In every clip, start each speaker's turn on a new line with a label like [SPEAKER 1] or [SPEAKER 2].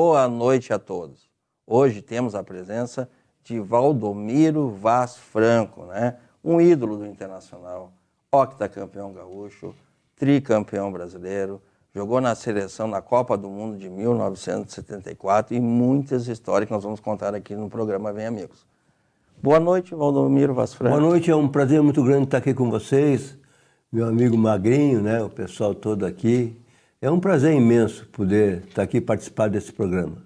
[SPEAKER 1] Boa noite a todos. Hoje temos a presença de Valdomiro Vaz Franco, né? Um ídolo do Internacional, octacampeão gaúcho, tricampeão brasileiro, jogou na seleção na Copa do Mundo de 1974 e muitas histórias que nós vamos contar aqui no programa Vem Amigos. Boa noite, Valdomiro Vaz Franco.
[SPEAKER 2] Boa noite, é um prazer muito grande estar aqui com vocês, meu amigo Magrinho, né? O pessoal todo aqui. É um prazer imenso poder estar aqui e participar desse programa.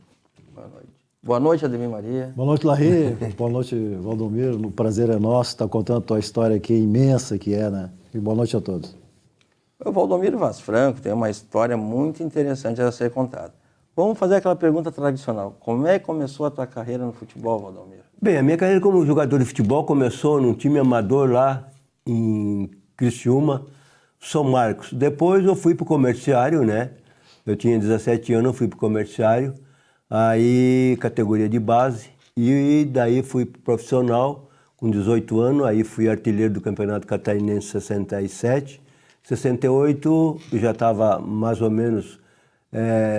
[SPEAKER 1] Boa noite. Boa noite, Ademir Maria.
[SPEAKER 3] Boa noite, Larry. Boa noite, Valdomiro. O prazer é nosso estar contando a tua história aqui, imensa que é, né? E boa noite a todos.
[SPEAKER 1] O Valdomiro Vaz Franco tem uma história muito interessante a ser contada. Vamos fazer aquela pergunta tradicional. Como é que começou a tua carreira no futebol, Valdomiro?
[SPEAKER 2] Bem, a minha carreira como jogador de futebol começou num time amador lá em Criciúma, São Marcos. Depois eu fui para o comerciário, né? Eu tinha 17 anos, eu fui para o comerciário, aí categoria de base, e daí fui pro profissional com 18 anos, aí fui artilheiro do Campeonato Catarinense 67. 68 eu já estava mais ou menos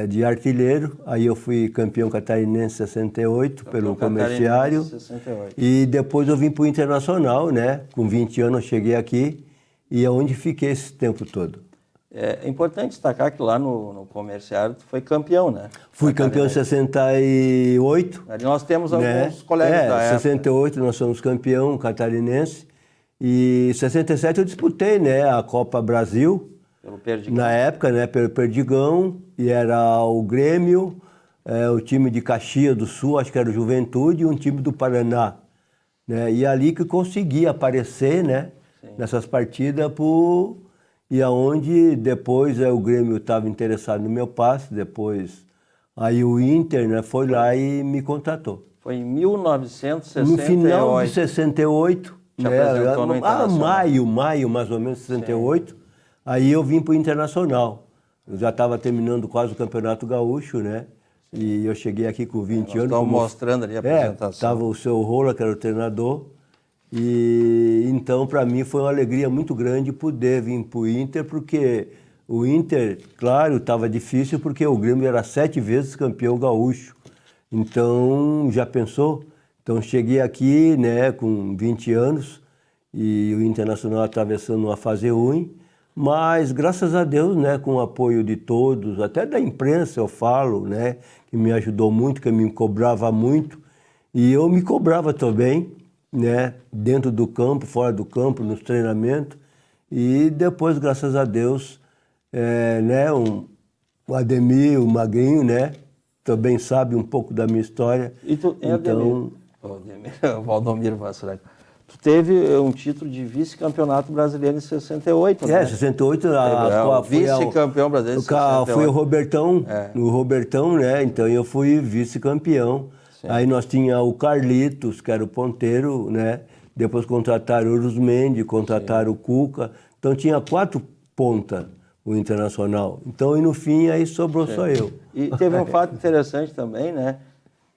[SPEAKER 2] de artilheiro, aí eu fui campeão catarinense 68 pelo comerciário,
[SPEAKER 1] 68.
[SPEAKER 2] E depois eu vim para o Internacional, né? Com 20 anos eu cheguei aqui e é onde fiquei esse tempo todo.
[SPEAKER 1] É importante destacar que lá no comerciário tu foi campeão, né?
[SPEAKER 2] Fui campeão em 68.
[SPEAKER 1] Ali nós temos alguns colegas da época.
[SPEAKER 2] 68 nós somos campeão catarinense. E em 67 eu disputei, né, a Copa Brasil.
[SPEAKER 1] Pelo Perdigão.
[SPEAKER 2] Na época, né, pelo Perdigão. E era o Grêmio, o time de Caxias do Sul, acho que era o Juventude, e um time do Paraná. Né? E ali que eu consegui aparecer, né, nessas partidas e aonde depois o Grêmio estava interessado no meu passe, depois aí o Inter, né, foi lá e me contratou.
[SPEAKER 1] Foi em 1968.
[SPEAKER 2] No final de 68,
[SPEAKER 1] te apresentou no Internacional.
[SPEAKER 2] maio mais ou menos, 68, aí eu vim para o Internacional. Eu já estava terminando quase o Campeonato Gaúcho, né? E eu cheguei aqui com 20 anos.
[SPEAKER 1] Estão mostrando ali a apresentação.
[SPEAKER 2] Estava o seu Rola, que era o treinador. E então, para mim, foi uma alegria muito grande poder vir para o Inter, porque o Inter, claro, estava difícil, porque o Grêmio era 7 vezes campeão gaúcho. Então, já pensou? Então, cheguei aqui, né, com 20 anos, e o Internacional atravessando uma fase ruim, mas, graças a Deus, né, com o apoio de todos, até da imprensa eu falo, né, que me ajudou muito, que me cobrava muito, e eu me cobrava também, né, dentro do campo, fora do campo, nos treinamentos, e depois, graças a Deus, né, o Ademir, o Magrinho, né, também sabe um pouco da minha história.
[SPEAKER 1] E tu,
[SPEAKER 2] então,
[SPEAKER 1] Valdomiro Vaz Franco, tu teve um título de vice-campeonato brasileiro em 68, né?
[SPEAKER 2] 68,
[SPEAKER 1] vice-campeão brasileiro em 68.
[SPEAKER 2] Foi o Robertão, né? Então eu fui vice-campeão. Aí nós tínhamos o Carlitos, que era o ponteiro, né? Depois contrataram o Urusmendi, contrataram o Cuca. Então tinha 4 pontas o Internacional. Então, e no fim, aí sobrou só eu.
[SPEAKER 1] E teve um fato interessante também, né?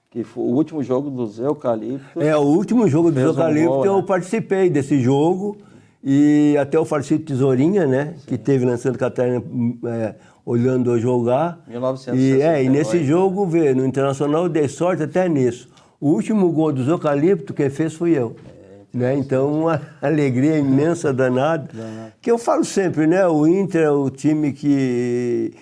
[SPEAKER 1] Que foi o último jogo dos Eucaliptos.
[SPEAKER 2] O último jogo dos Eucaliptos eu
[SPEAKER 1] né?
[SPEAKER 2] participei desse jogo. E até o Farcito Tesourinha, né? Que teve na Santa Catarina olhando eu jogar.
[SPEAKER 1] 1968.
[SPEAKER 2] E nesse jogo, no Internacional, eu dei sorte até nisso. O último gol dos Eucaliptos, quem fez fui eu. Né? Então, uma alegria imensa, danada. Que eu falo sempre, né? O Inter é o time que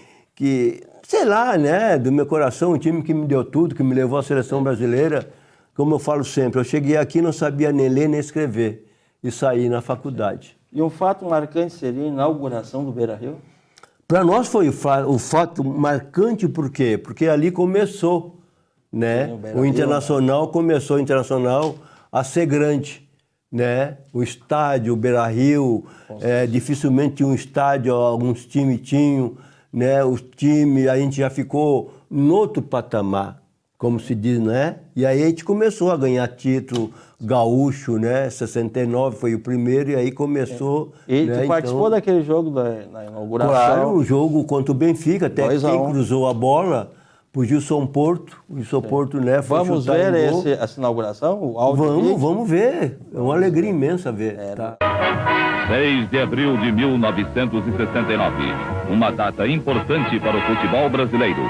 [SPEAKER 2] sei lá, né? Do meu coração, um time que me deu tudo, que me levou à seleção brasileira. Como eu falo sempre, eu cheguei aqui e não sabia nem ler nem escrever. E saí na faculdade.
[SPEAKER 1] E um fato marcante seria a inauguração do Beira-Rio?
[SPEAKER 2] Para nós foi o fato marcante, por quê? Porque ali começou, né? O Internacional começou a ser grande. Né? O estádio, o Beira-Rio, dificilmente tinha um estádio, alguns times tinham, né? Os times, a gente já ficou em outro patamar, como se diz, né? E aí a gente começou a ganhar título gaúcho, né? 69 foi o primeiro e aí começou...
[SPEAKER 1] E né? Tu participou daquele jogo na inauguração?
[SPEAKER 2] Claro, o jogo contra o Benfica, até quem cruzou a bola... O Gilson Porto, né?
[SPEAKER 1] Vamos ver essa inauguração?
[SPEAKER 2] Vamos ver. É uma alegria imensa ver. Tá?
[SPEAKER 4] 6 de abril de 1969. Uma data importante para o futebol brasileiro.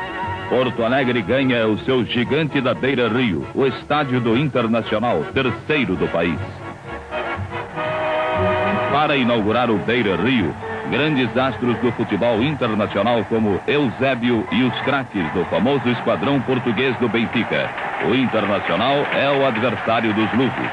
[SPEAKER 4] Porto Alegre ganha o seu gigante da Beira-Rio, o estádio do Internacional, terceiro do país. Para inaugurar o Beira-Rio, grandes astros do futebol internacional como Eusébio e os craques do famoso esquadrão português do Benfica. O Internacional é o adversário dos luvos.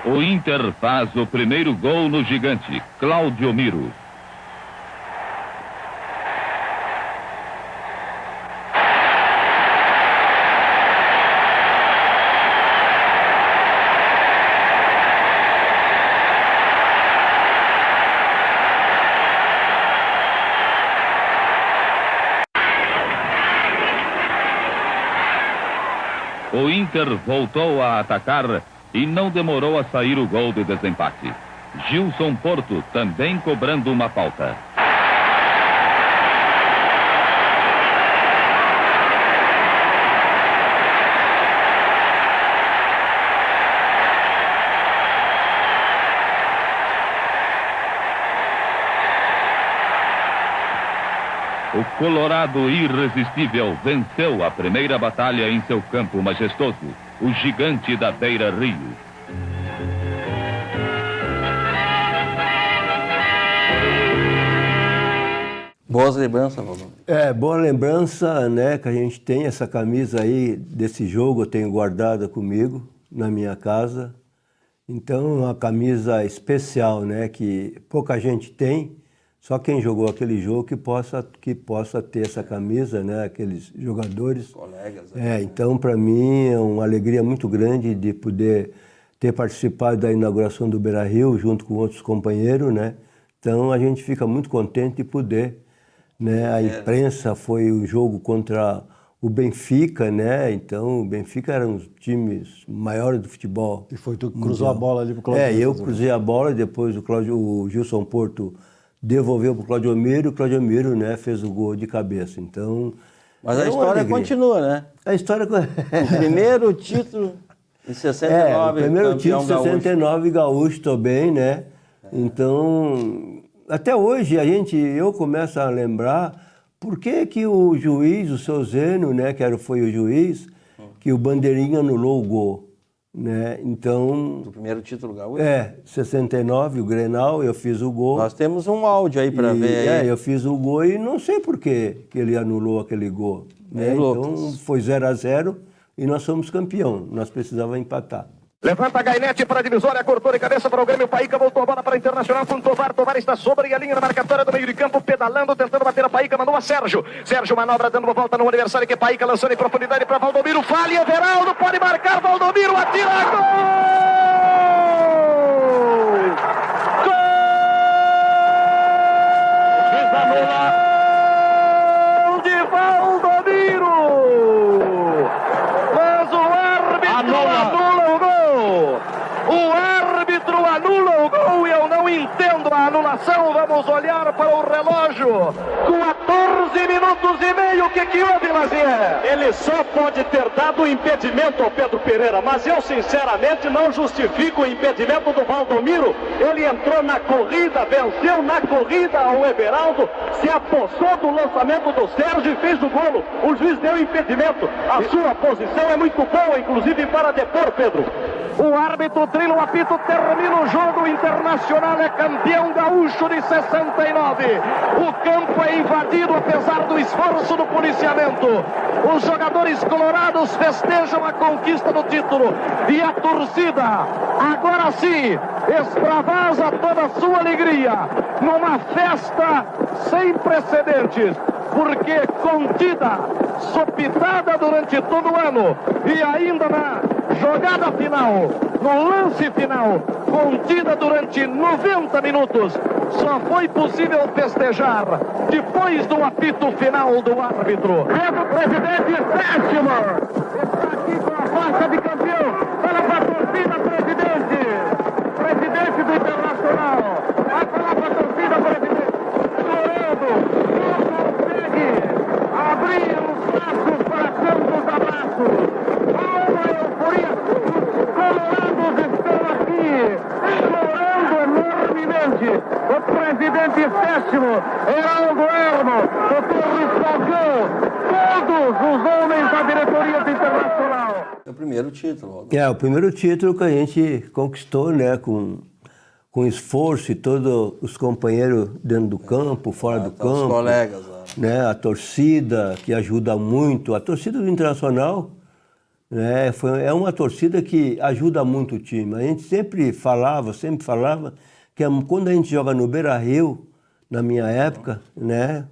[SPEAKER 4] O Inter faz o primeiro gol no gigante, Cláudio Miro. O Inter voltou a atacar e não demorou a sair o gol de desempate. Gilson Porto também cobrando uma falta. O Colorado irresistível venceu a primeira batalha em seu campo majestoso, o gigante da Beira-Rio.
[SPEAKER 1] Boas lembranças, Valdomiro.
[SPEAKER 2] Boa lembrança, né, que a gente tem essa camisa aí desse jogo, eu tenho guardada comigo na minha casa. Então, uma camisa especial, né, que pouca gente tem. Só quem jogou aquele jogo que possa ter essa camisa, né? Aqueles jogadores.
[SPEAKER 1] Colegas.
[SPEAKER 2] Então, para mim, é uma alegria muito grande de poder ter participado da inauguração do Beira-Rio junto com outros companheiros, né? Então, a gente fica muito contente de poder, né? A imprensa foi o jogo contra o Benfica, né? Então, o Benfica era um dos times maiores do futebol.
[SPEAKER 3] E foi tu que cruzou a bola ali pro Cláudio.
[SPEAKER 2] Eu cruzei a bola, depois o Gilson Porto devolveu para o Cláudio Miro, e o Cláudio Miro, né, fez o gol de cabeça. Então,
[SPEAKER 1] mas a história continua, né?
[SPEAKER 2] A história...
[SPEAKER 1] O primeiro título em 69.
[SPEAKER 2] O primeiro título em 69, gaúcho também, né? Então, até hoje eu começo a lembrar por que o juiz, o seu Zeno, né, foi o juiz, que o Bandeirinha anulou o gol. Né? Então...
[SPEAKER 1] O primeiro título gaúcho?
[SPEAKER 2] 69, o Grenal, eu fiz o gol.
[SPEAKER 1] Nós temos um áudio aí para ver.
[SPEAKER 2] Eu fiz o gol e não sei por que ele anulou aquele gol. Né? Então foi 0-0 e nós somos campeão. Nós precisávamos empatar.
[SPEAKER 5] Levanta a Gainete para a divisória, cortou de cabeça para o Grêmio, Paíca voltou a bola para o Internacional com Tovar, Tovar está sobre a linha da marcatória do meio de campo, pedalando, tentando bater a Paíca, mandou a Sérgio manobra, dando uma volta no adversário, que Paíca lançando em profundidade para Valdomiro, falha, Everaldo pode marcar, Valdomiro atira, gol! Gol! De Valdomiro! Mas o árbitro anula o gol! O árbitro anula o gol e eu não entendo a anulação. Vamos olhar para o relógio. 14 minutos e meio. O que houve, Lazier?
[SPEAKER 6] Ele só pode ter dado impedimento ao Pedro Pereira, mas eu sinceramente não justifico o impedimento do Valdomiro. Ele entrou na corrida, venceu na corrida ao Everaldo, se apossou do lançamento do Sérgio e fez o golo. O juiz deu impedimento. A sua posição é muito boa, inclusive para depor, Pedro.
[SPEAKER 5] O árbitro trila o apito, termina o jogo. O Internacional é campeão gaúcho de 69. O campo é invadido apesar do esforço do policiamento. Os jogadores colorados festejam a conquista do título. E a torcida, agora sim, extravasa toda a sua alegria numa festa sem precedentes. Porque contida, sopitada durante todo o ano e ainda na jogada final, no lance final, contida durante 90 minutos, só foi possível festejar depois do apito final do árbitro.
[SPEAKER 6] Pedro Presidente, sétimo, está aqui com a faixa de campeão, para
[SPEAKER 5] hoje o presidente Sétimo, Heraldo Hermo, Dr. Falcão, todos os homens da diretoria do Internacional.
[SPEAKER 1] É o primeiro título.
[SPEAKER 2] É, o primeiro título que a gente conquistou, né, com esforço e todos os companheiros dentro do campo, fora do campo.
[SPEAKER 1] Os colegas lá.
[SPEAKER 2] Né, a torcida, que ajuda muito. A torcida do Internacional, né, é uma torcida que ajuda muito o time. A gente sempre falava que quando a gente joga no Beira-Rio, na minha época, né,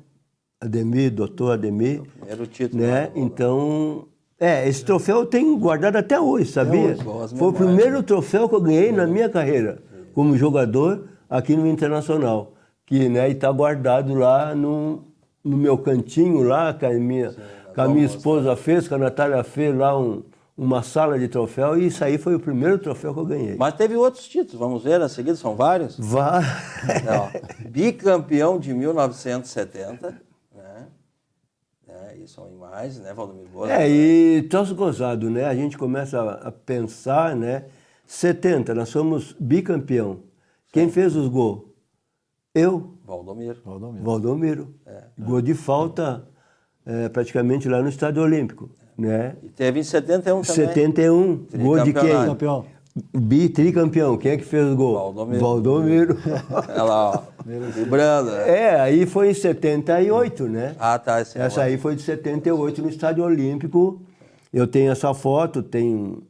[SPEAKER 2] doutor Ademir,
[SPEAKER 1] Primeiro título.
[SPEAKER 2] né, então... esse troféu eu tenho guardado até hoje, sabia? Foi o primeiro troféu que eu ganhei na minha carreira, como jogador aqui no Internacional, que, né, está guardado lá no meu cantinho lá, que a minha esposa fez, que a Natália fez lá uma sala de troféu, e isso aí foi o primeiro troféu que eu ganhei.
[SPEAKER 1] Mas teve outros títulos, vamos ver, a seguir, são vários? Bicampeão de 1970, né? E são imagens, né, Valdomiro Boza?
[SPEAKER 2] E troço gozado, né? A gente começa a pensar, né? 70, nós somos bicampeão. Quem fez os gols? Eu. Valdomiro. Gol de falta praticamente lá no Estádio Olímpico, né?
[SPEAKER 1] E teve em 71 também.
[SPEAKER 2] 71, gol de quem?
[SPEAKER 3] Campeão.
[SPEAKER 2] Tricampeão. Quem é que fez o gol? Valdomiro.
[SPEAKER 1] Olha lá, ó, vibrando. Né?
[SPEAKER 2] Aí foi em 78, né?
[SPEAKER 1] Tá.
[SPEAKER 2] Essa aí foi de 78 no Estádio Olímpico. Eu tenho essa foto, tem um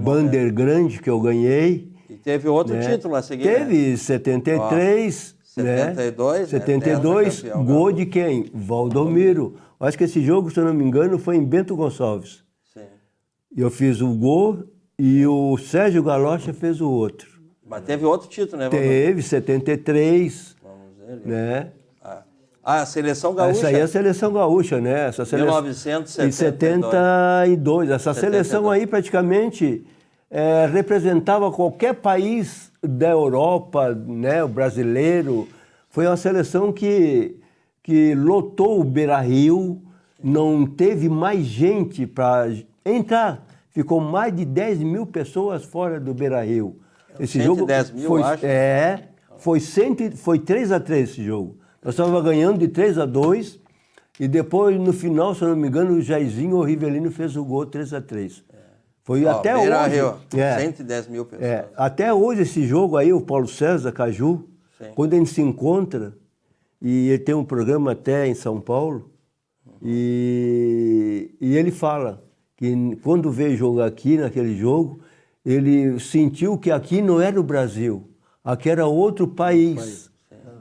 [SPEAKER 2] banner grande que eu ganhei.
[SPEAKER 1] E teve outro título a seguir.
[SPEAKER 2] Teve 73, né? 72,
[SPEAKER 1] campeão,
[SPEAKER 2] gol de quem? Valdomiro. Acho que esse jogo, se eu não me engano, foi em Bento Gonçalves.
[SPEAKER 1] Sim.
[SPEAKER 2] Eu fiz o gol e o Sérgio Galocha fez o outro.
[SPEAKER 1] Mas teve outro título, né, Valdomiro?
[SPEAKER 2] Teve, 73.
[SPEAKER 1] Vamos ver.
[SPEAKER 2] Né?
[SPEAKER 1] A seleção gaúcha.
[SPEAKER 2] Essa aí é a seleção gaúcha, né? Essa seleção... 1972. Essa seleção aí praticamente representava qualquer país da Europa, né? O brasileiro. Foi uma seleção que lotou o Beira-Rio, não teve mais gente para entrar. Ficou mais de 10 mil pessoas fora do Beira-Rio. Esse
[SPEAKER 1] 110
[SPEAKER 2] jogo
[SPEAKER 1] mil, acho.
[SPEAKER 2] Foi 3-3 esse jogo. Nós estávamos ganhando de 3-2 e depois, no final, se eu não me engano, o Jairzinho ou o Rivelino fez o gol 3-3. Foi até
[SPEAKER 1] Beira-Rio,
[SPEAKER 2] hoje.
[SPEAKER 1] 110 mil pessoas.
[SPEAKER 2] Até hoje esse jogo aí, o Paulo César Caju, quando a gente se encontra, e ele tem um programa até em São Paulo, e ele fala que quando veio jogar aqui, naquele jogo, ele sentiu que aqui não era o Brasil, aqui era outro país.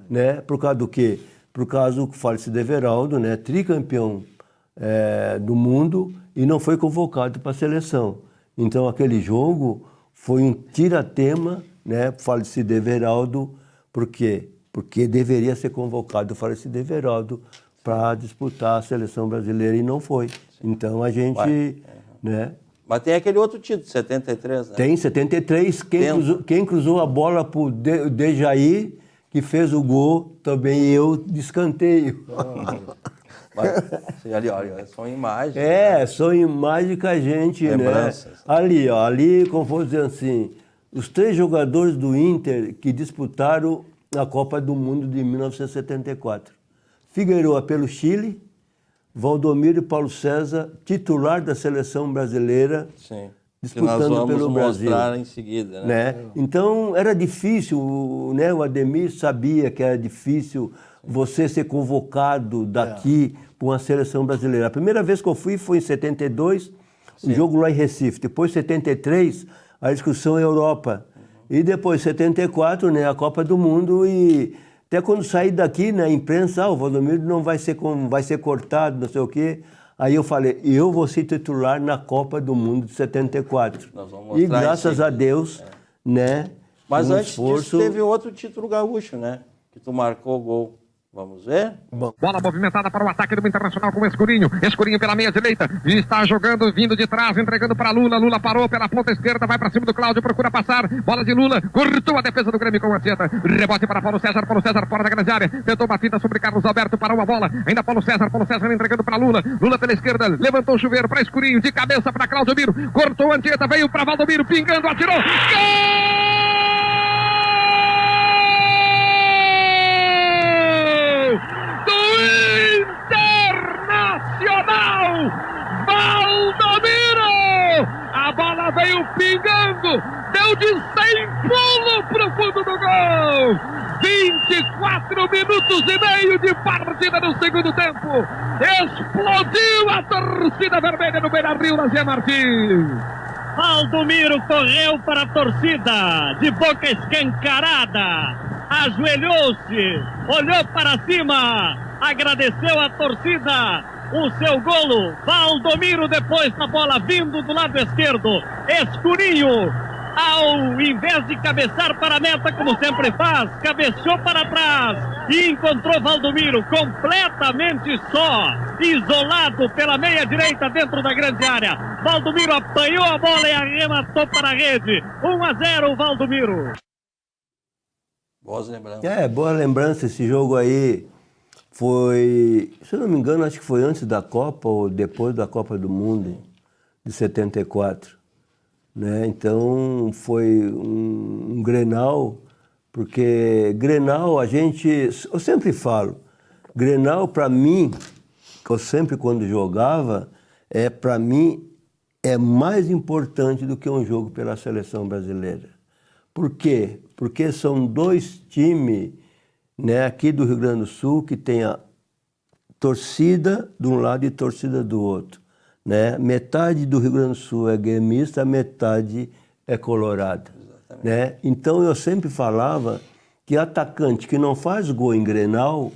[SPEAKER 2] Né? Por causa do quê? Por causa do falecido Everaldo, né? Tricampeão do mundo, e não foi convocado para a seleção. Então aquele jogo foi um tiratema, né? Falecido Everaldo. Por quê? Porque deveria ser convocado o falecido Everaldo para disputar a seleção brasileira e não foi. Então a gente... né?
[SPEAKER 1] Mas tem aquele outro título, 73, né?
[SPEAKER 2] Tem 73. Quem cruzou a bola para o Dejaí, que fez o gol, também eu de escanteio.
[SPEAKER 1] Mas, ali, olha, são imagens.
[SPEAKER 2] São imagens que a gente,
[SPEAKER 1] lembranças.
[SPEAKER 2] Né? Ali, como vou dizer assim, os 3 jogadores do Inter que disputaram a Copa do Mundo de 1974. Figueiredo pelo Chile, Valdomiro e Paulo César, titular da seleção brasileira.
[SPEAKER 1] Sim.
[SPEAKER 2] Disputando
[SPEAKER 1] que nós vamos
[SPEAKER 2] pelo Brasil.
[SPEAKER 1] mostrar em seguida,
[SPEAKER 2] né? Então era difícil, né? O Ademir sabia que era difícil você ser convocado daqui para uma seleção brasileira. A primeira vez que eu fui foi em 72, o jogo lá em Recife. Depois 73, a discussão Europa. E depois 74, né? A Copa do Mundo. E até quando saí daqui na imprensa, o Valdomiro não vai ser cortado, não sei o quê. Aí eu falei, eu vou ser titular na Copa do Mundo de 74. E graças a Deus, né?
[SPEAKER 1] Mas antes disso teve outro título gaúcho, né? Que tu marcou o gol. Vamos ver?
[SPEAKER 7] Bola movimentada para o ataque do Internacional com o Escurinho. Escurinho pela meia direita. Está jogando, vindo de trás, entregando para Lula. Lula parou pela ponta esquerda, vai para cima do Cláudio, procura passar. Bola de Lula, cortou a defesa do Grêmio com a Anchieta. Rebote para Paulo César fora da grande área. Tentou uma fita sobre Carlos Alberto, parou a bola. Ainda Paulo César entregando para Lula. Lula pela esquerda, levantou o chuveiro para Escurinho, de cabeça para Cláudio Miro. Cortou a Anchieta, veio para Valdomiro, pingando, atirou. Gol! gol! 24 minutos e meio de partida no segundo tempo. Explodiu a torcida vermelha no Beira-Rio, na Zé Martins.
[SPEAKER 6] Valdomiro correu para a torcida, de boca escancarada, ajoelhou-se, olhou para cima, agradeceu a torcida, o seu golo. Valdomiro, depois da bola vindo do lado esquerdo, Escurinho, ao invés de cabeçar para a meta, como sempre faz, cabeceou para trás e encontrou Valdomiro completamente só, isolado pela meia direita dentro da grande área. Valdomiro apanhou a bola e arrematou para a rede. 1-0 Valdomiro.
[SPEAKER 1] Boas lembranças.
[SPEAKER 2] Boa lembrança. Esse jogo aí foi, se eu não me engano, acho que foi antes da Copa ou depois da Copa do Mundo, de 74. Né? Então foi um Grenal, porque Grenal eu sempre falo, Grenal para mim, que eu sempre quando jogava, para mim é mais importante do que um jogo pela seleção brasileira. Por quê? Porque são dois times, né, aqui do Rio Grande do Sul que tem a torcida de um lado e torcida do outro. Né? Metade do Rio Grande do Sul é gremista, metade é colorada. Né? Então eu sempre falava que atacante que não faz gol em Grenal...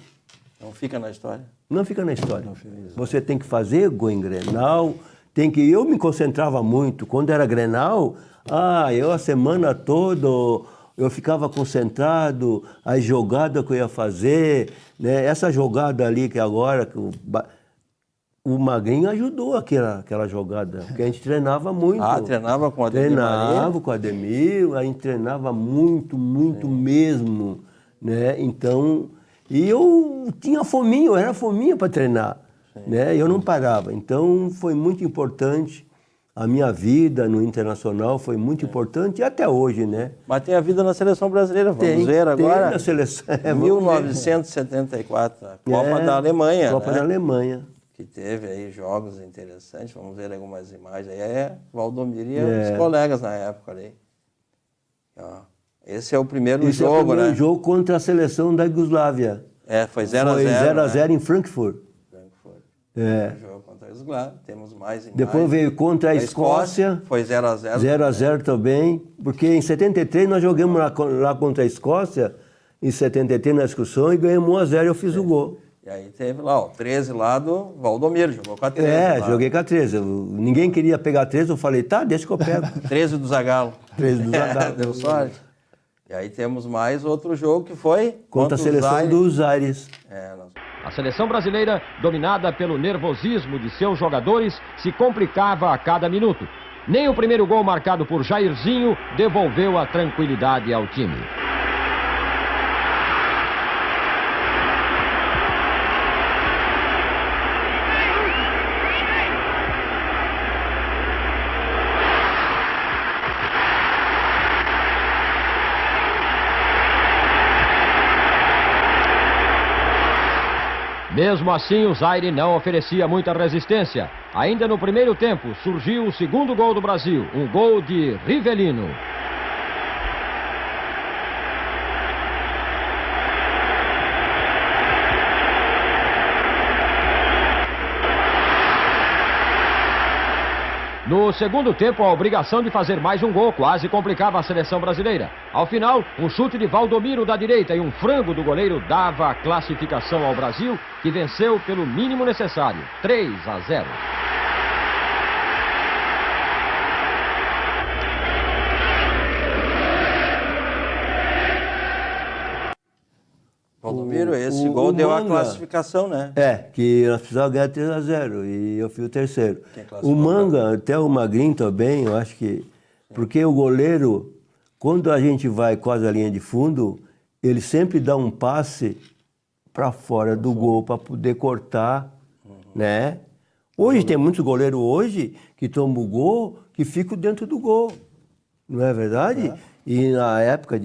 [SPEAKER 1] Não fica na história?
[SPEAKER 2] Não fica na história. Você tem que fazer gol em Grenal, eu me concentrava muito. Quando era Grenal, eu a semana toda eu ficava concentrado, a jogada que eu ia fazer, né? Essa jogada ali que agora... O Magrinho ajudou aquela jogada, porque a gente treinava muito.
[SPEAKER 1] Treinava com o Ademir.
[SPEAKER 2] Treinava com o Ademir, a gente treinava muito mesmo, né? Então, e eu tinha fominha, eu era fominha para treinar, né? Eu não parava. Então, foi muito importante. A minha vida no Internacional foi muito importante e até hoje, né?
[SPEAKER 1] Mas tem a vida na Seleção Brasileira, vamos ver agora.
[SPEAKER 2] Tem na seleção.
[SPEAKER 1] 1974, a Copa da Alemanha,
[SPEAKER 2] Copa
[SPEAKER 1] né?
[SPEAKER 2] da Alemanha.
[SPEAKER 1] Que teve aí jogos interessantes, vamos ver algumas imagens aí, Valdomiro e os colegas na época ali. Esse é o primeiro jogo,
[SPEAKER 2] é o primeiro
[SPEAKER 1] né?
[SPEAKER 2] jogo contra a seleção da Iugoslávia.
[SPEAKER 1] Foi 0-0.
[SPEAKER 2] Foi 0-0 em Frankfurt.
[SPEAKER 1] Jogo contra a Iugoslávia, temos mais imagens.
[SPEAKER 2] Depois veio contra a Escócia.
[SPEAKER 1] Foi 0-0.
[SPEAKER 2] 0-0 também, porque em 73 nós jogamos lá contra a Escócia, em 73 na excursão, e ganhamos 1-0 e eu fiz o gol.
[SPEAKER 1] E aí teve lá, 13 lá do Valdomiro, jogou com a 13.
[SPEAKER 2] Joguei com a 13. Ninguém queria pegar a 13, eu falei, deixa que eu pego.
[SPEAKER 1] 13 do Zagallo.
[SPEAKER 2] 13 do Zagallo.
[SPEAKER 1] Deu sorte. E aí temos mais outro jogo que foi...
[SPEAKER 2] Contra a seleção dos Aires.
[SPEAKER 8] A seleção brasileira, dominada pelo nervosismo de seus jogadores, se complicava a cada minuto. Nem o primeiro gol marcado por Jairzinho devolveu a tranquilidade ao time. Mesmo assim, o Zaire não oferecia muita resistência. Ainda no primeiro tempo, surgiu o segundo gol do Brasil, um gol de Rivelino. No segundo tempo, a obrigação de fazer mais um gol quase complicava a seleção brasileira. Ao final, um chute de Valdomiro da direita e um frango do goleiro dava a classificação ao Brasil, que venceu pelo mínimo necessário, 3-0.
[SPEAKER 1] Valdomiro, esse gol deu a classificação, né?
[SPEAKER 2] Que nós precisávamos ganhar 3-0 e eu fui o terceiro. O Manga, até o Magrinho também, eu acho que... Porque o goleiro, quando a gente vai quase a linha de fundo, ele sempre dá um passe para fora do gol para poder cortar, né? Hoje tem muitos goleiros hoje que tomam o gol, que ficam dentro do gol. Não é verdade? E na época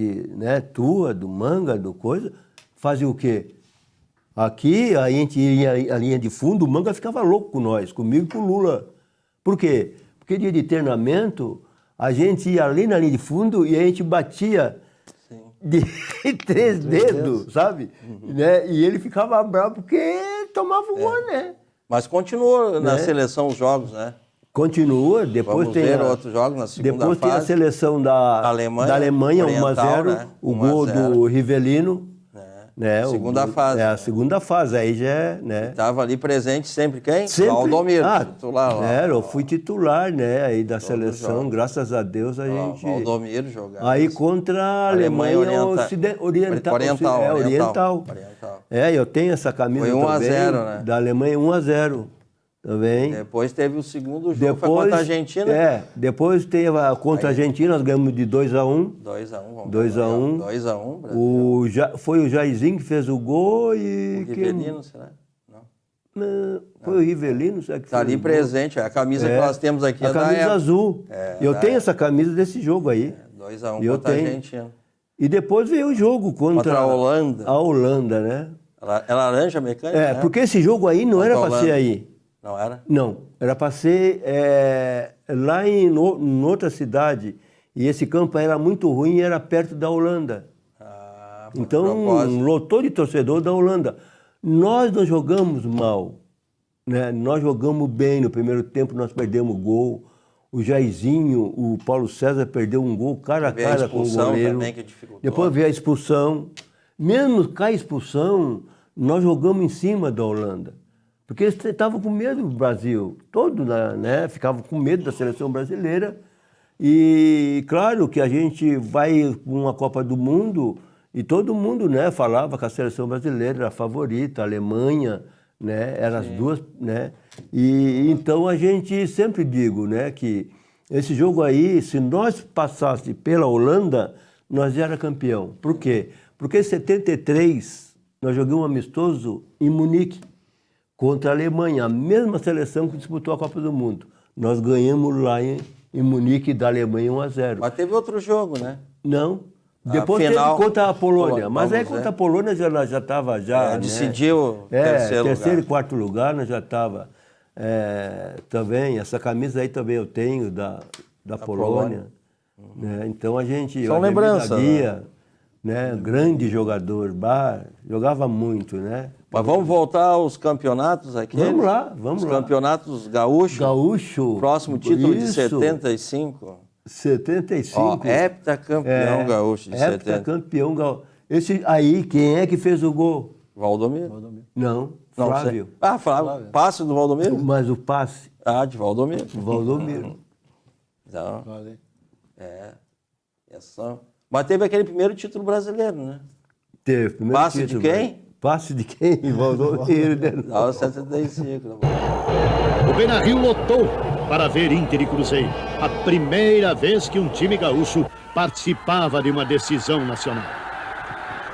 [SPEAKER 2] tua, do Manga, do coisa... Fazia o quê? Aqui, a gente ia a linha de fundo, o Manga ficava louco com nós, comigo e com o Lula. Por quê? Porque dia de treinamento, a gente ia ali na linha de fundo e a gente batia de 3 dedos, sabe? Né? E ele ficava bravo porque tomava o gol, né?
[SPEAKER 1] Mas continua na
[SPEAKER 2] Né?
[SPEAKER 1] seleção os jogos, né?
[SPEAKER 2] Continua, depois
[SPEAKER 1] Vamos
[SPEAKER 2] tem
[SPEAKER 1] ver outros jogos na segunda
[SPEAKER 2] depois tem a
[SPEAKER 1] fase.
[SPEAKER 2] seleção da Alemanha
[SPEAKER 1] Oriental,
[SPEAKER 2] 1-0,
[SPEAKER 1] né?
[SPEAKER 2] o gol
[SPEAKER 1] 1-0.
[SPEAKER 2] do Rivelino. Né?
[SPEAKER 1] Segunda fase,
[SPEAKER 2] É a
[SPEAKER 1] né?
[SPEAKER 2] segunda fase, aí já é, né?
[SPEAKER 1] Estava ali presente sempre quem?
[SPEAKER 2] Sempre.
[SPEAKER 1] Valdomiro, titular lá.
[SPEAKER 2] Eu fui titular, né? Aí da seleção,
[SPEAKER 1] jogos.
[SPEAKER 2] graças a Deus a gente.
[SPEAKER 1] Valdomiro jogava.
[SPEAKER 2] Aí contra a Alemanha Oriental.
[SPEAKER 1] Oriental.
[SPEAKER 2] Eu tenho essa camisa
[SPEAKER 1] Foi 1 a
[SPEAKER 2] também,
[SPEAKER 1] 0, né?
[SPEAKER 2] da Alemanha 1-0 também.
[SPEAKER 1] Depois teve o segundo jogo, foi contra a Argentina.
[SPEAKER 2] Depois teve contra a Argentina, nós ganhamos de 2-1.
[SPEAKER 1] 2-1.
[SPEAKER 2] 2-1.
[SPEAKER 1] 2-1, Brasil.
[SPEAKER 2] Foi o Jairzinho que fez o gol e...
[SPEAKER 1] O Rivelino, será?
[SPEAKER 2] Não, foi o Rivelino, será que
[SPEAKER 1] Está
[SPEAKER 2] fez
[SPEAKER 1] ali
[SPEAKER 2] o gol?
[SPEAKER 1] presente, a camisa que nós temos aqui
[SPEAKER 2] a
[SPEAKER 1] é da
[SPEAKER 2] camisa
[SPEAKER 1] época.
[SPEAKER 2] azul. Eu
[SPEAKER 1] da
[SPEAKER 2] tenho essa camisa desse jogo aí.
[SPEAKER 1] 2-1
[SPEAKER 2] eu
[SPEAKER 1] contra a
[SPEAKER 2] tenho.
[SPEAKER 1] Argentina.
[SPEAKER 2] E depois veio o jogo contra
[SPEAKER 1] a Holanda.
[SPEAKER 2] A Holanda, né?
[SPEAKER 1] É laranja mecânica, né?
[SPEAKER 2] Porque esse jogo aí não
[SPEAKER 1] Contra
[SPEAKER 2] era
[SPEAKER 1] a
[SPEAKER 2] para ser
[SPEAKER 1] Holanda.
[SPEAKER 2] aí.
[SPEAKER 1] Não era?
[SPEAKER 2] Não, era para ser lá em outra cidade. E esse campo era muito ruim e era perto da Holanda. Então, lotou de torcedor da Holanda. Nós não jogamos mal, né? Nós jogamos bem. No primeiro tempo nós perdemos o gol. O Jairzinho, o Paulo César perdeu um gol cara a cara com o goleiro.
[SPEAKER 1] Também, que dificultou.
[SPEAKER 2] Depois veio a expulsão. Mesmo com a expulsão, nós jogamos em cima da Holanda. Porque eles estavam com medo do Brasil. Todo, né? Ficavam com medo da seleção brasileira. E claro que a gente vai para uma Copa do Mundo e todo mundo, né, falava que a seleção brasileira era a favorita, a Alemanha, né, eram as duas, né? E então a gente sempre digo, né, que esse jogo aí, se nós passássemos pela Holanda, nós era campeão. Por quê? Porque em 73 nós jogamos um amistoso em Munique contra a Alemanha, a mesma seleção que disputou a Copa do Mundo. Nós ganhamos lá em Munique da Alemanha 1-0.
[SPEAKER 1] Mas teve outro jogo, né?
[SPEAKER 2] Não. Depois
[SPEAKER 1] final,
[SPEAKER 2] teve contra a Polônia. Mas aí
[SPEAKER 1] vamos
[SPEAKER 2] contra a Polônia nós já estava já.
[SPEAKER 1] Decidiu
[SPEAKER 2] terceiro
[SPEAKER 1] lugar.
[SPEAKER 2] E quarto lugar, nós já estava. Também, essa camisa aí também eu tenho da Polônia. Né? Então a gente.
[SPEAKER 1] São lembranças.
[SPEAKER 2] Né? Grande jogador, jogava muito, né?
[SPEAKER 1] Mas vamos voltar aos campeonatos aqui?
[SPEAKER 2] Vamos lá.
[SPEAKER 1] Os campeonatos gaúchos.
[SPEAKER 2] Gaúcho.
[SPEAKER 1] Próximo título de 75.
[SPEAKER 2] 75.
[SPEAKER 1] Heptacampeão gaúcho de 70.
[SPEAKER 2] Heptacampeão gaúcho. Esse aí, quem é que fez o gol?
[SPEAKER 1] Valdomiro?
[SPEAKER 2] Não,
[SPEAKER 1] Não,
[SPEAKER 2] Flávio.
[SPEAKER 1] Flávio. Passe do Valdomiro?
[SPEAKER 2] Mas o passe,
[SPEAKER 1] De Valdomiro.
[SPEAKER 2] Valdomiro.
[SPEAKER 1] Então, mas teve aquele primeiro título brasileiro, né?
[SPEAKER 2] Teve. Primeiro
[SPEAKER 1] Passe
[SPEAKER 2] título,
[SPEAKER 1] de quem?
[SPEAKER 2] Passe de quem? Valdomiro.
[SPEAKER 1] Não, 75.
[SPEAKER 6] O Beira-Rio lotou para ver Inter e Cruzeiro. A primeira vez que um time gaúcho participava de uma decisão nacional.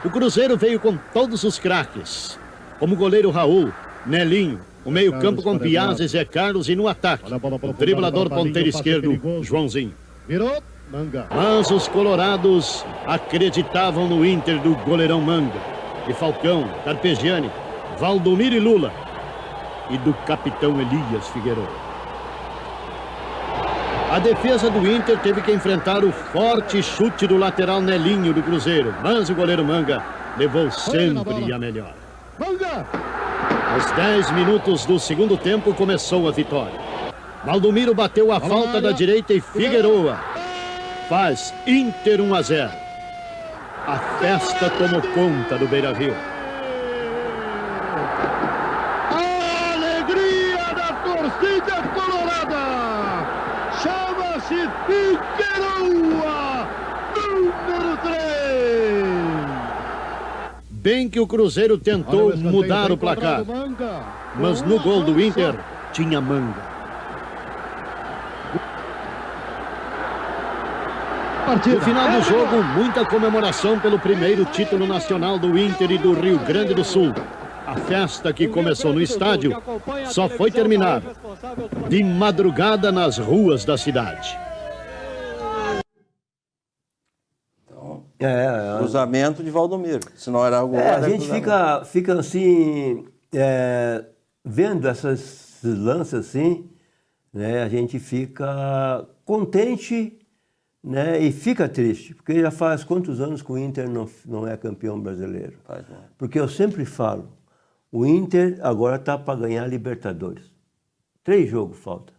[SPEAKER 6] O Cruzeiro veio com todos os craques, como o goleiro Raul, Nelinho, o meio-campo com Piazza e Zé Carlos e no ataque, o driblador ponteiro esquerdo, Joãozinho.
[SPEAKER 5] Virou, Manga.
[SPEAKER 6] Mas os colorados acreditavam no Inter do goleirão Manga, de Falcão, Carpegiani, Valdomiro e Lula, e do capitão Elias Figueiredo. A defesa do Inter teve que enfrentar o forte chute do lateral Nelinho do Cruzeiro, mas o goleiro Manga levou sempre a melhor.
[SPEAKER 5] Manga!
[SPEAKER 6] Aos 10 minutos do segundo tempo começou a vitória. Valdomiro bateu a falta da direita e Figueroa faz Inter 1-0. A festa tomou conta do Beira-Rio.
[SPEAKER 5] A alegria da torcida colorada! Chama-se Figueroa, número 3!
[SPEAKER 6] Bem que o Cruzeiro tentou mudar o placar, mas no gol do Inter tinha Manga. No final do jogo, muita comemoração pelo primeiro título nacional do Inter e do Rio Grande do Sul. A festa que começou no estádio só foi terminar de madrugada nas ruas da cidade.
[SPEAKER 1] Então, cruzamento de Valdomiro. Se não era algo.
[SPEAKER 2] A gente fica assim, vendo esses lances assim, né? A gente fica contente né? E fica triste, porque já faz quantos anos que o Inter não é campeão brasileiro? Porque eu sempre falo, o Inter agora está para ganhar a Libertadores. 3 jogos falta.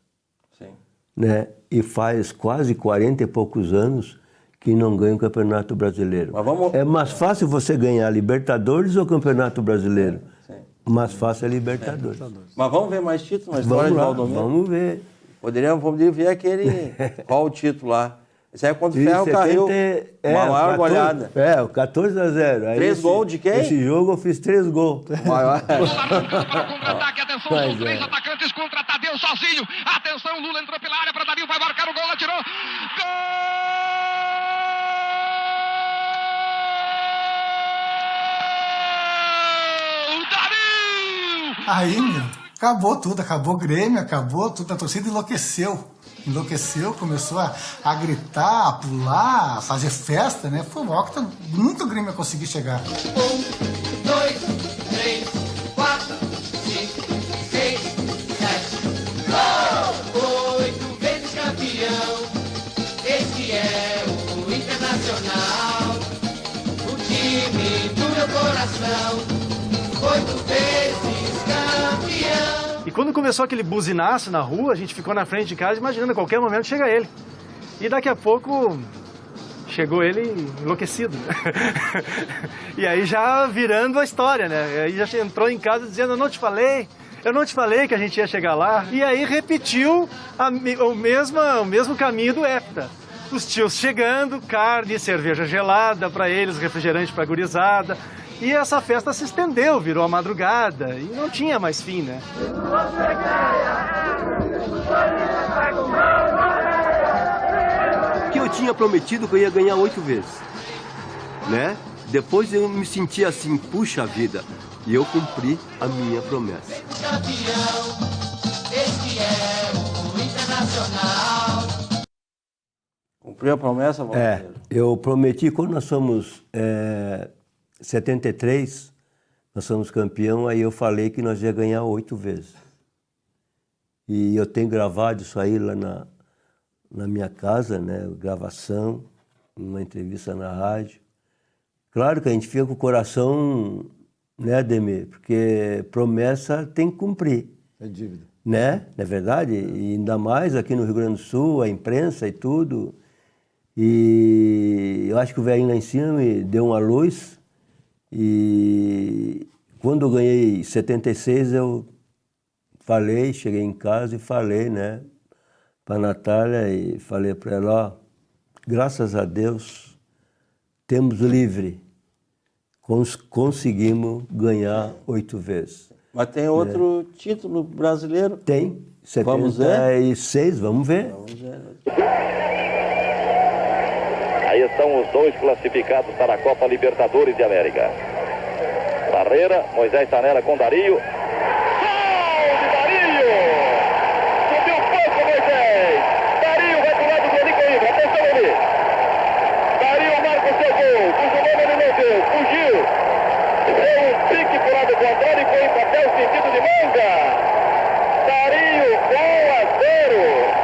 [SPEAKER 1] Sim.
[SPEAKER 2] Né? E faz quase 40 e poucos anos que não ganha o Campeonato Brasileiro.
[SPEAKER 1] Mas
[SPEAKER 2] É mais fácil você ganhar a Libertadores ou o Campeonato Brasileiro?
[SPEAKER 1] Sim.
[SPEAKER 2] Mais fácil é Libertadores.
[SPEAKER 1] Mas vamos ver mais títulos na história de Valdomiro?
[SPEAKER 2] Vamos ver.
[SPEAKER 1] Poderia ver aquele... Qual o título lá? Esse aí é contra o Ferro Carril. Uma maior goleada.
[SPEAKER 2] O 14-0. Aí
[SPEAKER 1] 3 gols de quem?
[SPEAKER 2] Esse jogo eu fiz 3 gols.
[SPEAKER 1] Maior.
[SPEAKER 7] Para o contra-ataque, atenção,
[SPEAKER 2] Mas
[SPEAKER 7] são 3 atacantes contra Tadeu sozinho. Atenção, Lula entrou pela área para Dario, vai marcar o gol, atirou. Gol! Dario!
[SPEAKER 9] Aí, meu, acabou tudo, acabou o Grêmio, acabou tudo, a torcida enlouqueceu. Começou a gritar, a pular, a fazer festa, né? Foi um octa, nunca o Grêmio ia conseguir chegar.
[SPEAKER 10] 1, 2, 3, 4, 5, 6, 7. Gol! 8 vezes campeão, esse é o Internacional. O time do meu coração, 8 vezes campeão.
[SPEAKER 11] E quando começou aquele buzinaço na rua, a gente ficou na frente de casa imaginando a qualquer momento chega ele. E daqui a pouco chegou ele enlouquecido. E aí já virando a história, né? Aí já entrou em casa dizendo, eu não te falei que a gente ia chegar lá. E aí repetiu o mesmo caminho do Hepta. Os tios chegando, carne, cerveja gelada para eles, refrigerante para a gurizada. E essa festa se estendeu, virou a madrugada e não tinha mais fim, né?
[SPEAKER 2] Que eu tinha prometido que eu ia ganhar 8 vezes, né? Depois eu me senti assim, puxa vida, e eu cumpri a minha promessa.
[SPEAKER 1] Cumpriu a promessa, Valdomiro?
[SPEAKER 2] Eu prometi quando nós somos 73, nós somos campeão, aí eu falei que nós ia ganhar 8 vezes. E eu tenho gravado isso aí lá na minha casa, né? Gravação, uma entrevista na rádio. Claro que a gente fica com o coração, né, Ademir? Porque promessa tem que cumprir.
[SPEAKER 3] É dívida.
[SPEAKER 2] Né? Não é verdade? E ainda mais aqui no Rio Grande do Sul, a imprensa e tudo. E eu acho que o velhinho lá em cima me deu uma luz. E quando eu ganhei 76, eu falei, cheguei em casa e falei, né, para a Natália e falei para ela, ó, graças a Deus, temos livre, conseguimos ganhar 8 vezes.
[SPEAKER 1] Mas tem outro título brasileiro?
[SPEAKER 2] Tem,
[SPEAKER 1] Vamos
[SPEAKER 2] 76, vamos ver.
[SPEAKER 6] Aí estão os 2 classificados para a Copa Libertadores de América. Barreira, Moisés Sanela com Dario. Gol de Dario! Subiu pouco, Moisés. Dario vai pro lado do Eli Coimbra. Atenção, Eli. Dario marca o seu gol. Cujo nome ele não deu. Fugiu. Deu um pique pro lado contrário e foi em papel sentido de manga. Dario, 1-0.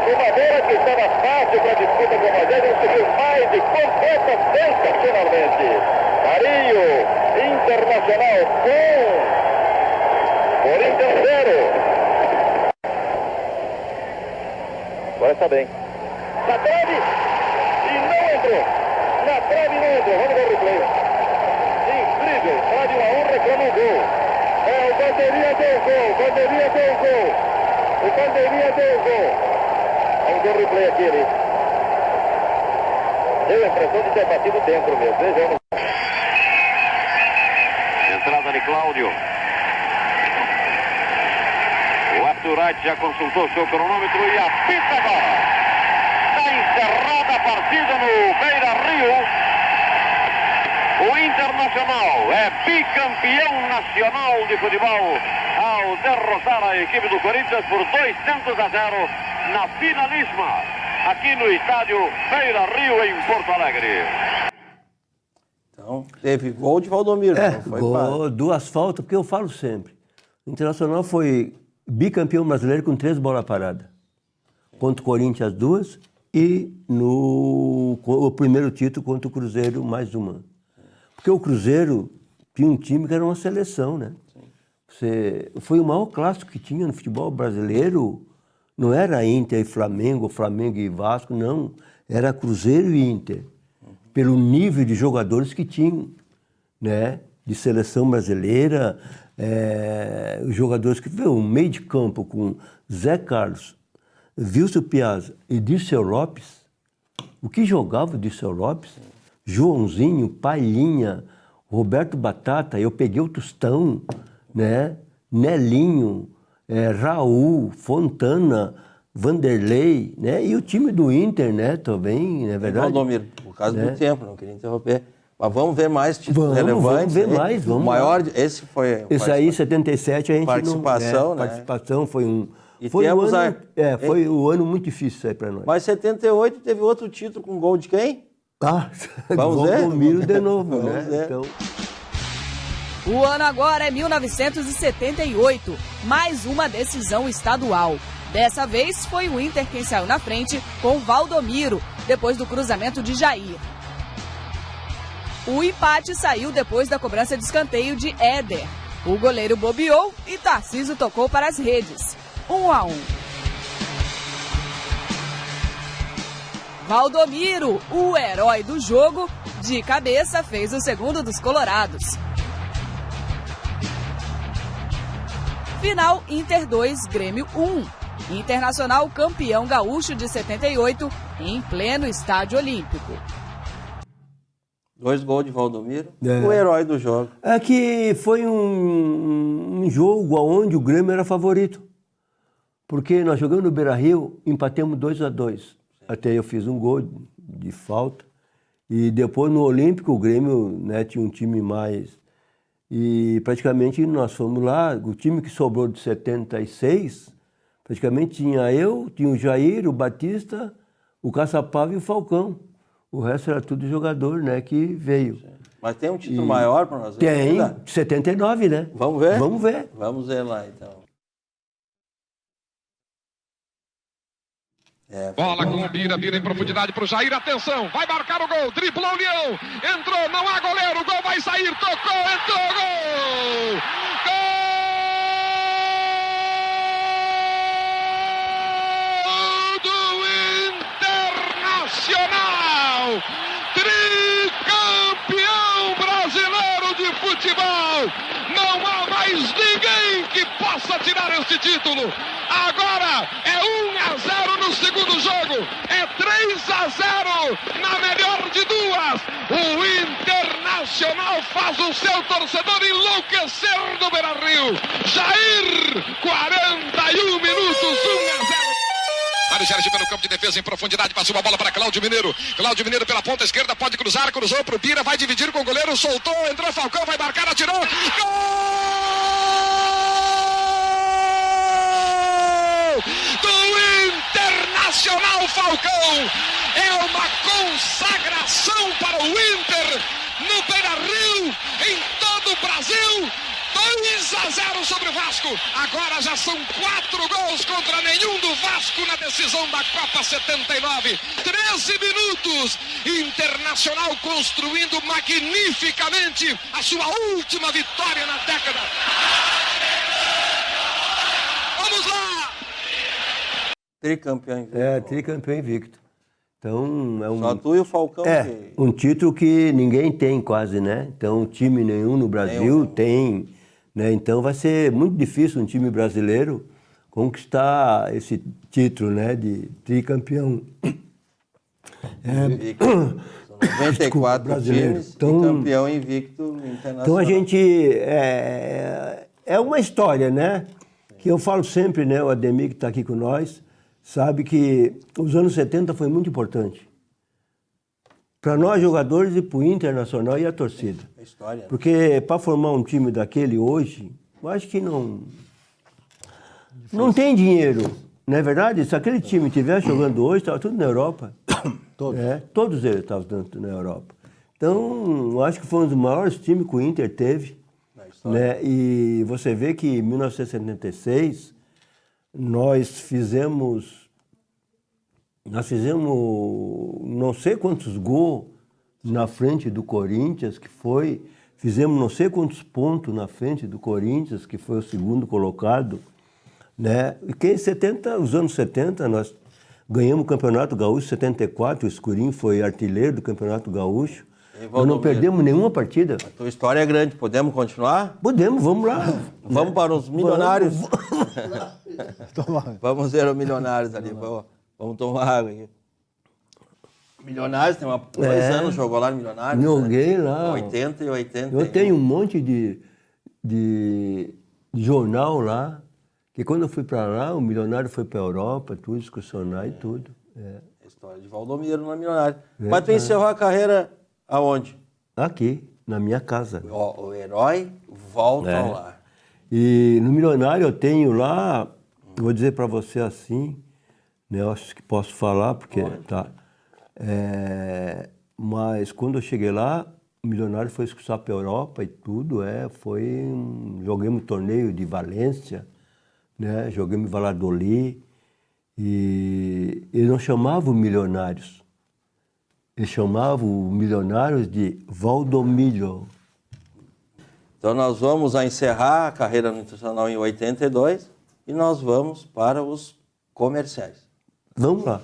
[SPEAKER 6] Uma bola que estava fácil para a disputa com o Moisés. Ele subiu mais e completa sensacionalmente. Dario, Internacional com Corinthians 0. Agora está bem. Na trave e não entrou. Na trave e não entrou. Vamos ver o replay. Incrível. Rádio A1 reclama o gol. O Bandeirinha deu gol. Bandeirinha deu gol. O Bandeirinha deu gol. Vamos ver o replay aqui, ele. Deu a impressão de ter batido dentro mesmo. Vejamos. Entrada de Cláudio. O Arthur Wright já consultou seu cronômetro e apita agora. Está encerrada a partida no Beira-Rio. O Internacional é bicampeão nacional de futebol ao derrotar a equipe do Corinthians por 2-0 na finalíssima aqui no estádio Beira-Rio em Porto Alegre.
[SPEAKER 1] Então, teve gol de Valdomiro. Foi
[SPEAKER 2] gol, 2 faltas, porque eu falo sempre. O Internacional foi bicampeão brasileiro com 3 bolas paradas. Contra o Corinthians 2 e o primeiro título contra o Cruzeiro, mais uma. Porque o Cruzeiro tinha um time que era uma seleção, né? Foi o maior clássico que tinha no futebol brasileiro. Não era Inter e Flamengo, Flamengo e Vasco, não. Era Cruzeiro e Inter. Pelo nível de jogadores que tinham, né? De seleção brasileira, os jogadores que... Viu, um meio de campo com Zé Carlos, Wilson Piazza e Dirceu Lopes. O que jogava o Dirceu Lopes? Joãozinho, Palhinha, Roberto Batata, eu peguei o Tostão, né? Nelinho, Raul, Fontana, Vanderlei, né? E o time do Inter, né? Também, não é verdade?
[SPEAKER 1] Valdomiro, por causa do tempo, não queria interromper. Mas vamos ver mais títulos relevantes.
[SPEAKER 2] Vamos ver mais, vamos.
[SPEAKER 1] O maior, esse foi...
[SPEAKER 2] Esse aí, 77, a gente
[SPEAKER 1] participação,
[SPEAKER 2] né? Participação foi um...
[SPEAKER 1] E
[SPEAKER 2] foi
[SPEAKER 1] temos
[SPEAKER 2] um ano, foi um ano muito difícil aí para nós.
[SPEAKER 1] Mas 78 teve outro título com gol de quem?
[SPEAKER 2] Vamos ver? Valdomiro de novo, né?
[SPEAKER 1] Ver.
[SPEAKER 2] Então...
[SPEAKER 12] O ano agora é 1978, mais uma decisão estadual. Dessa vez foi o Inter quem saiu na frente com Valdomiro, depois do cruzamento de Jair. O empate saiu depois da cobrança de escanteio de Éder. O goleiro bobeou e Tarcísio tocou para as redes. 1-1. Valdomiro, o herói do jogo, de cabeça fez o segundo dos colorados. Final Inter 2, Grêmio 1. Internacional campeão gaúcho de 78 em pleno estádio olímpico.
[SPEAKER 1] 2 gols de Valdomiro, o herói do jogo.
[SPEAKER 2] É que foi um jogo onde o Grêmio era favorito. Porque nós jogamos no Beira-Rio, empatamos 2-2. Até eu fiz um gol de falta. E depois no Olímpico o Grêmio, né, tinha um time mais... E praticamente nós fomos lá, o time que sobrou de 76, praticamente tinha eu, tinha o Jair, o Batista, o Caçapava e o Falcão. O resto era tudo jogador, né, que veio.
[SPEAKER 1] Mas tem um título maior para nós ver?
[SPEAKER 2] Tem, 79, né?
[SPEAKER 1] Vamos ver?
[SPEAKER 2] Vamos ver.
[SPEAKER 1] Vamos ver lá, então.
[SPEAKER 7] Bola com o Bira, vira em profundidade para o Jair, atenção, vai marcar o gol, driblou o Leão, entrou, não há goleiro, o gol vai sair, tocou, entrou, gol! Gol do Internacional! Tricampeão brasileiro de futebol! Não há mais ninguém que possa tirar este título! Agora é 1-0 no segundo jogo, é 3-0 na melhor de duas. O Internacional faz o seu torcedor enlouquecer no Beira-Rio. Jair, 41 minutos, 1-0. Mário Sérgio pelo campo de defesa em profundidade, passou uma bola para Cláudio Mineiro. Cláudio Mineiro pela ponta esquerda, pode cruzar, cruzou para o Bira, vai dividir com o goleiro, soltou, entrou Falcão, vai marcar, atirou. Gol! Do Internacional Falcão, é uma consagração para o Inter no Beira-Rio, em todo o Brasil. 2-0 sobre o Vasco. Agora já são 4 gols contra nenhum do Vasco na decisão da Copa 79. 13 minutos. Internacional construindo magnificamente a sua última vitória na década. Vamos lá!
[SPEAKER 1] Tricampeão invicto.
[SPEAKER 2] Tricampeão invicto. Então, é um...
[SPEAKER 1] Só tu e o Falcão.
[SPEAKER 2] Um título que ninguém tem quase, né? Então, time nenhum no Brasil tem, né? Então, vai ser muito difícil um time brasileiro conquistar esse título, né? De tricampeão.
[SPEAKER 1] São 94
[SPEAKER 2] brasileiro.
[SPEAKER 1] times
[SPEAKER 2] Então,
[SPEAKER 1] e campeão invicto internacional.
[SPEAKER 2] Então, a gente... É uma história, né? Que eu falo sempre, né? O Ademir, que está aqui com nós, sabe que os anos 70 foi muito importante. Para nós, jogadores, e para o Internacional e a torcida.
[SPEAKER 1] É história. Né?
[SPEAKER 2] Porque para formar um time daquele hoje, eu acho que não tem dinheiro. Não é verdade? Se aquele time estivesse jogando hoje, estava tudo na Europa. Todos eles estavam na Europa. Então, eu acho que foi um dos maiores times que o Inter teve. Né? E você vê que em 1976... nós fizemos Nós fizemos não sei quantos gols na frente do Corinthians, que foi... Fizemos não sei quantos pontos na frente do Corinthians, que foi o segundo colocado, né? E que em os anos 70, nós ganhamos o Campeonato Gaúcho 74, o Escurinho foi artilheiro do Campeonato Gaúcho. Nós não perdemos nenhuma partida.
[SPEAKER 1] A tua história é grande, podemos continuar?
[SPEAKER 2] Podemos, vamos lá.
[SPEAKER 1] Vamos para os milionários.
[SPEAKER 3] Toma.
[SPEAKER 1] Vamos ver os milionários ali, vamos tomar água aqui. Milionários, tem 2 anos, jogou lá no Milionários.
[SPEAKER 2] Joguei
[SPEAKER 1] né?
[SPEAKER 2] lá.
[SPEAKER 1] 80 e 80.
[SPEAKER 2] Eu tenho um monte de jornal lá, que quando eu fui para lá, o Milionário foi para a Europa, tudo, excursionar e tudo.
[SPEAKER 1] História de Valdomiro na Milionário. Mas tu encerrou a carreira aonde?
[SPEAKER 2] Aqui, na minha casa.
[SPEAKER 1] O herói volta ao lar.
[SPEAKER 2] E no Milionário eu tenho lá, vou dizer para você assim, né, eu acho que posso falar, porque tá. Mas quando eu cheguei lá, o Milionário foi excursar para a Europa e tudo, joguemos um torneio de Valência, né, joguemos em Valladolid, e eles não chamavam Milionários, eles chamavam Milionários de Valdomiro.
[SPEAKER 1] Então nós vamos encerrar a carreira no Internacional em 82 e nós vamos para os comerciais.
[SPEAKER 2] Vamos lá.